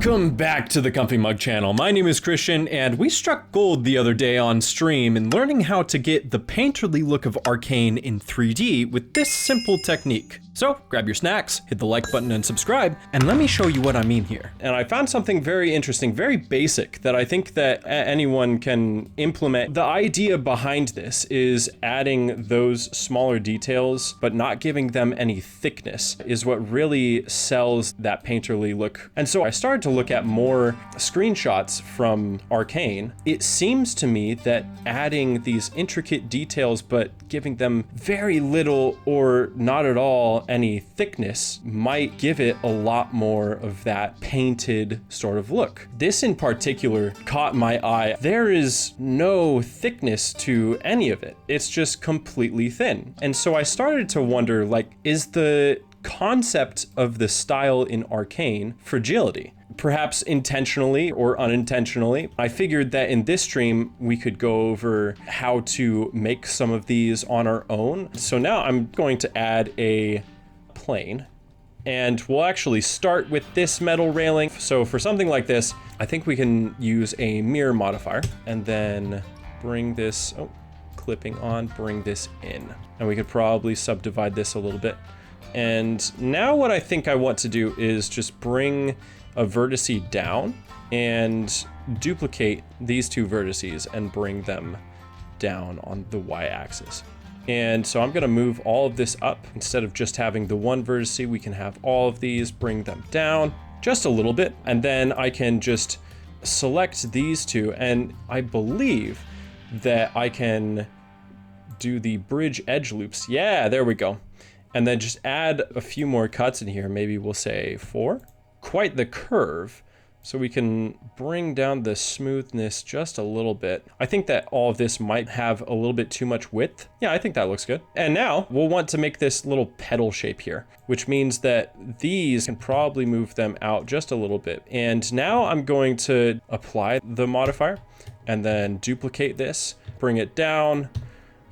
Welcome back to the Comfee Mug channel. My name is Christian, and we struck gold the other day on stream in learning how to get the painterly look of Arcane in 3D with this simple technique. So grab your snacks, hit the like button and subscribe, and let me show you what I mean here. And I found something very interesting, very basic, that I think that anyone can implement. The idea behind this is adding those smaller details, but not giving them any thickness, is what really sells that painterly look. And so I started to look at more screenshots from Arcane. It seems to me that adding these intricate details, but giving them very little or not at all any thickness might give it a lot more of that painted sort of look. This in particular caught my eye. There is no thickness to any of it. It's just completely thin. And so I started to wonder, like, is the concept of the style in Arcane fragility? Perhaps intentionally or unintentionally. I figured that in this stream, we could go over how to make some of these on our own. So now I'm going to add a plane, and we'll actually start with this metal railing. So for something like this, I think we can use a mirror modifier and then bring this, clipping on, bring this in. And we could probably subdivide this a little bit. And now what I think I want to do is just bring a vertice down and duplicate these two vertices and bring them down on the y-axis. And so I'm going to move all of this up. Instead of just having the one vertice, we can have all of these, bring them down just a little bit. And then I can just select these two. And I believe that I can do the bridge edge loops. Yeah, there we go. And then just add a few more cuts in here. Maybe we'll say 4. Quite the curve. So we can bring down the smoothness just a little bit. I think that all of this might have a little bit too much width. Yeah, I think that looks good. And now we'll want to make this little petal shape here, which means that these can probably move them out just a little bit. And now I'm going to apply the modifier and then duplicate this, bring it down,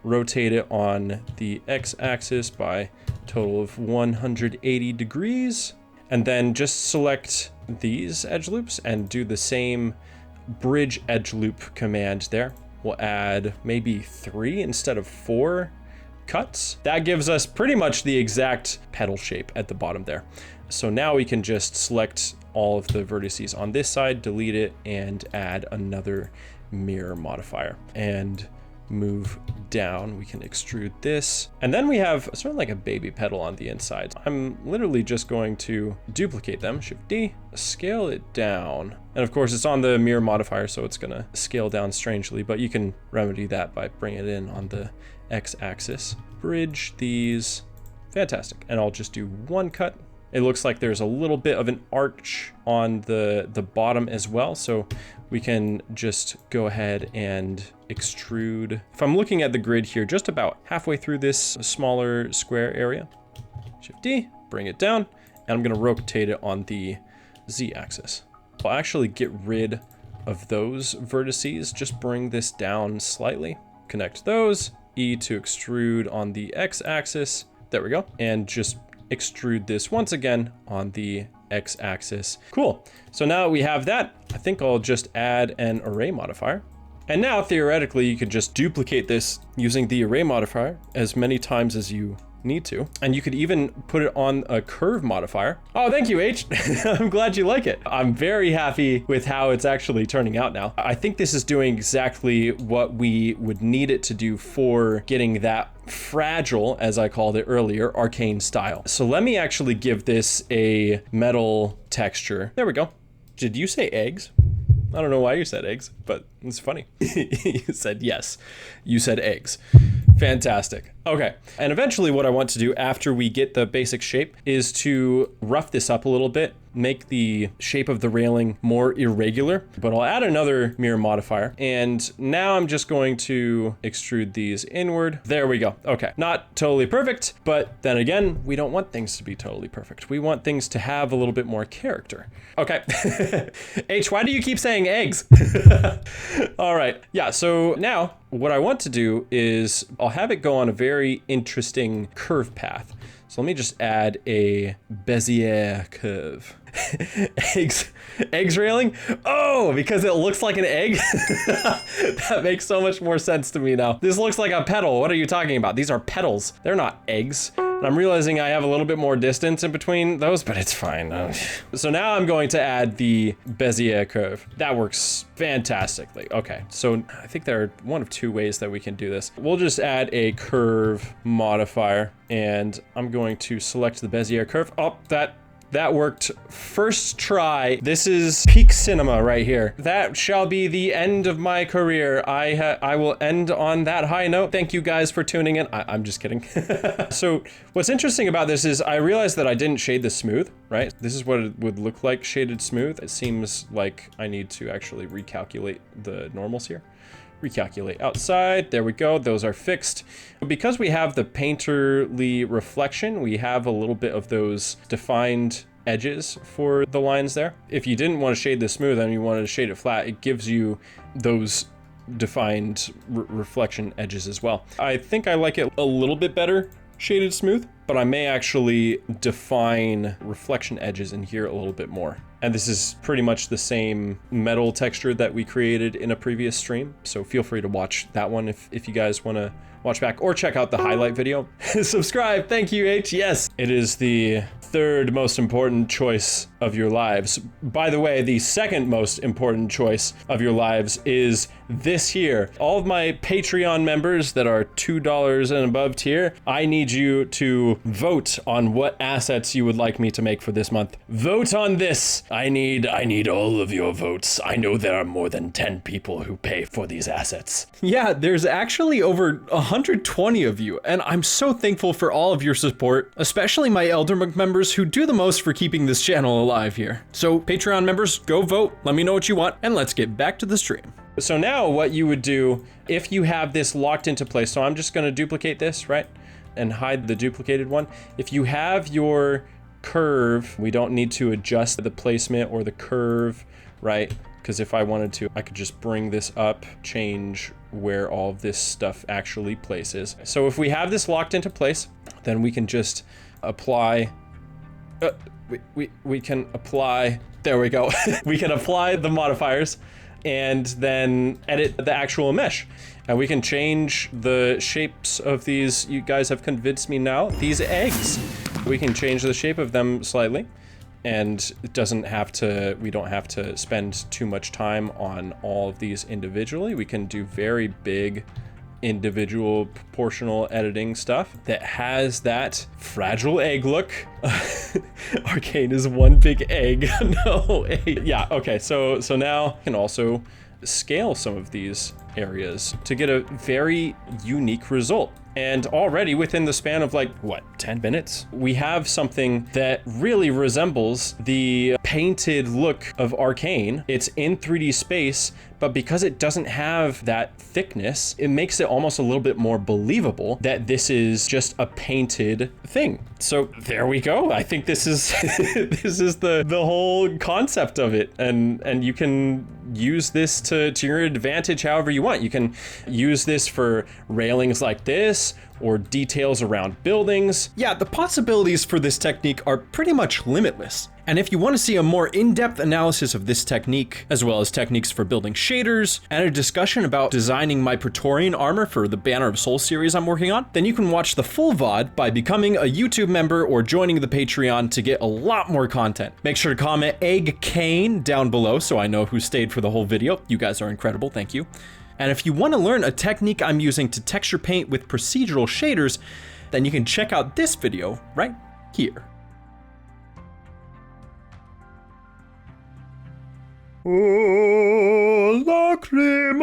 rotate it on the x-axis by a total of 180 degrees. And then just select these edge loops and do the same bridge edge loop command there. We'll add maybe 3 instead of 4 cuts. That gives us pretty much the exact petal shape at the bottom there. So now we can just select all of the vertices on this side, delete it, and add another mirror modifier. And move down, we can extrude this. And then we have sort of like a baby petal on the inside. I'm literally just going to duplicate them, Shift D, scale it down. And of course it's on the mirror modifier, so it's gonna scale down strangely, but you can remedy that by bringing it in on the x-axis. Bridge these, fantastic. And I'll just do 1 cut. It looks like there's a little bit of an arch on the bottom as well, so we can just go ahead and extrude. If I'm looking at the grid here, just about halfway through this smaller square area, Shift D, bring it down, and I'm gonna rotate it on the z-axis. I'll actually get rid of those vertices, just bring this down slightly, connect those, E to extrude on the x-axis, there we go, and just extrude this once again on the x-axis. Cool. So now we have that. I think I'll just add an array modifier. And now theoretically you can just duplicate this using the array modifier as many times as you need to. And you could even put it on a curve modifier. Oh, thank you, H. I'm glad you like it. I'm very happy with how it's actually turning out now. I think this is doing exactly what we would need it to do for getting that fragile, as I called it earlier, arcane style. So let me actually give this a metal texture. There we go. Did you say eggs? I don't know why you said eggs, but it's funny. You said yes. You said eggs. Fantastic. Okay. And eventually what I want to do after we get the basic shape is to rough this up a little bit, make the shape of the railing more irregular, but I'll add another mirror modifier. And now I'm just going to extrude these inward. There we go. Okay. Not totally perfect, but then again, we don't want things to be totally perfect. We want things to have a little bit more character. Okay. H, why do you keep saying eggs? All right. Yeah. So now what I want to do is I'll have it go on a very interesting curve path. So let me just add a Bezier curve. Eggs railing? Oh, because it looks like an egg? That makes so much more sense to me now. This looks like a petal. What are you talking about? These are petals. They're not eggs. And I'm realizing I have a little bit more distance in between those, but it's fine. So now I'm going to add the Bezier curve. That works fantastically. Okay, so I think there are one of two ways that we can do this. We'll just add a curve modifier, and I'm going to select the Bezier curve. Oh, that worked first try. This is peak cinema right here. That shall be the end of my career. I will end on that high note. Thank you guys for tuning in. I'm just kidding. So what's interesting about this is I realized that I didn't shade this smooth, right? This is what it would look like shaded smooth. It seems like I need to actually recalculate the normals here. Recalculate outside, there we go, those are fixed. Because we have the painterly reflection, we have a little bit of those defined edges for the lines there. If you didn't want to shade this smooth and you wanted to shade it flat, it gives you those defined reflection edges as well. I think I like it a little bit better shaded smooth, but I may actually define reflection edges in here a little bit more. And this is pretty much the same metal texture that we created in a previous stream. So feel free to watch that one if you guys want to watch back, or check out the highlight video. Subscribe, thank you, H, yes. It is the third most important choice of your lives. By the way, the second most important choice of your lives is this here. All of my Patreon members that are $2 and above tier, I need you to vote on what assets you would like me to make for this month. Vote on this. I need all of your votes. I know there are more than 10 people who pay for these assets. Yeah, there's actually over 120 of you, and I'm so thankful for all of your support, especially my Eldermug members who do the most for keeping this channel alive here. So Patreon members, go vote, let me know what you want, and let's get back to the stream. So now what you would do if you have this locked into place, so I'm just gonna duplicate this, right? And hide the duplicated one. If you have your curve, we don't need to adjust the placement or the curve, right? Because if I wanted to, I could just bring this up, change where all of this stuff actually places. So if we have this locked into place, then we can just apply, we can apply, there we go. We can apply the modifiers and then edit the actual mesh. And we can change the shapes of these. You guys have convinced me now. These eggs, we can change the shape of them slightly, and it doesn't have to, we don't have to spend too much time on all of these individually. We can do very big individual proportional editing stuff that has that fragile egg look. Arcane is one big egg. No, yeah, okay, so now you can also scale some of these areas to get a very unique result. And already within the span of like, what, 10 minutes? We have something that really resembles the painted look of Arcane. It's in 3D space, but because it doesn't have that thickness, it makes it almost a little bit more believable that this is just a painted thing. So there we go. I think this is this is the whole concept of it. And you can use this to your advantage however you want. You can use this for railings like this, or details around buildings. Yeah, the possibilities for this technique are pretty much limitless. And if you want to see a more in-depth analysis of this technique, as well as techniques for building shaders, and a discussion about designing my Praetorian armor for the Banner of Souls series I'm working on, then you can watch the full VOD by becoming a YouTube member or joining the Patreon to get a lot more content. Make sure to comment Egg Cane down below so I know who stayed for the whole video. You guys are incredible, thank you. And if you want to learn a technique I'm using to texture paint with procedural shaders, then you can check out this video right here. Oh, lacrimosa.